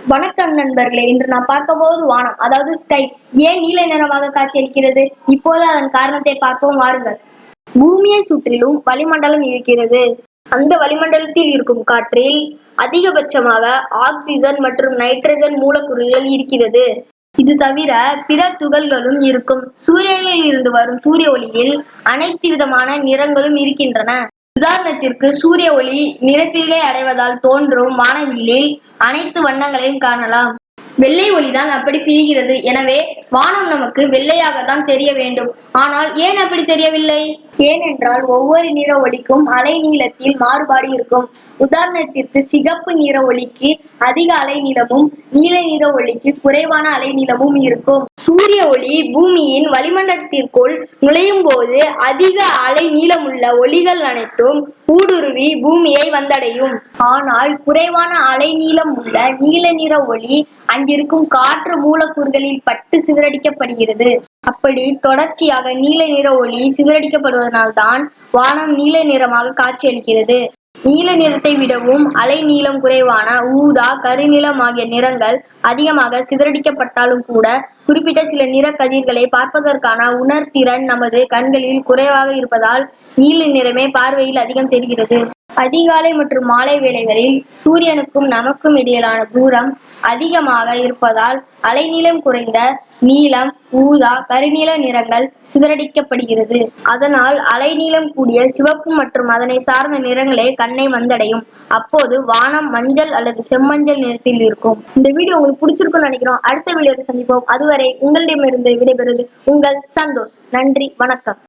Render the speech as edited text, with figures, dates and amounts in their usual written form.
வணக்கம் நண்பர்களே, இன்று நான் பார்க்க போவது வானம், அதாவது ஸ்கை ஏன் நீல நிறமாக காட்சியளிக்கிறது? இப்போது அதன் காரணத்தை பார்ப்போம் வாருங்கள். பூமியை சுற்றிலும் வளிமண்டலம் இருக்கிறது. அந்த வளிமண்டலத்தில் இருக்கும் காற்றில் அதிகபட்சமாக ஆக்சிஜன் மற்றும் நைட்ரஜன் மூலக்கூறுகள் இருக்கிறது. இது தவிர பிற துகள்களும் இருக்கும். சூரியனில் இருந்து வரும் சூரிய ஒளியில் அனைத்து விதமான நிறங்களும் இருக்கின்றன. உதாரணத்திற்கு சூரிய ஒளி நிறப்பிரிகை அடைவதால் தோன்றும் வானவில்லில் அனைத்து வண்ணங்களையும் காணலாம். வெள்ளை ஒளிதான் அப்படி பிரிகிறது. எனவே வானம் நமக்கு வெள்ளையாகத்தான் தெரிய வேண்டும். ஆனால் ஏன் அப்படி தெரியவில்லை? ஏனென்றால் ஒவ்வொரு நிற ஒளிக்கும் அலை நீளத்தில் மாறுபாடு இருக்கும். உதாரணத்திற்கு சிகப்பு நிற ஒளிக்கு அதிக அலை நீளமும் நீல நிற ஒளிக்கு குறைவான அலை நீளமும் இருக்கும். சூரிய ஒளி பூமியின் வளிமண்டலத்திற்குள் நுழையும் போது அதிக அலை நீளமுள்ள ஒளிகள் அனைத்தும் ஊடுருவி பூமியை வந்தடையும். ஆனால் குறைவான அலை நீளம் உள்ள நீல நிற ஒளி அங்கிருக்கும் காற்று மூலக்கூறுகளில் பட்டு சிதறடிக்கப்படுகிறது. அப்படி தொடர்ச்சியாக நீல நிற ஒளி சிதறடிக்கப்படுவதனால்தான் வானம் நீல நிறமாக காட்சியளிக்கிறது. நீல நிறத்தை விடவும் அலை நீளம் குறைவான ஊதா, கருநிலம் ஆகிய நிறங்கள் அதிகமாக சிதறடிக்கப்பட்டாலும் கூட குறிப்பிட்ட சில நிற கதிர்களை பார்ப்பதற்கான உணர்திறன் நமது கண்களில் குறைவாக இருப்பதால் நீல நிறமே பார்வையில் அதிகம் தெரிகிறது. அதிகாலை மற்றும் மாலை வேளைகளில் சூரியனுக்கும் நமக்கும் இடையிலான தூரம் அதிகமாக இருப்பதால் அலைநீளம் குறைந்த நீலம், ஊதா, கருநீல நிறங்கள் சிதறடிக்கப்படுகிறது. அதனால் அலைநீளம் கூடிய சிவப்பு மற்றும் அதனை சார்ந்த நிறங்களே கண்ணை வந்தடையும். அப்போது வானம் மஞ்சள் அல்லது செம்மஞ்சள் நிறத்தில் இருக்கும். இந்த வீடியோ உங்களுக்கு பிடிச்சிருக்கும்னு நினைக்கிறோம். அடுத்த வீடியோவில் சந்திப்போம். அதுவரை உங்களிடமிருந்து விடைபெறுவது உங்கள் சந்தோஷ். நன்றி, வணக்கம்.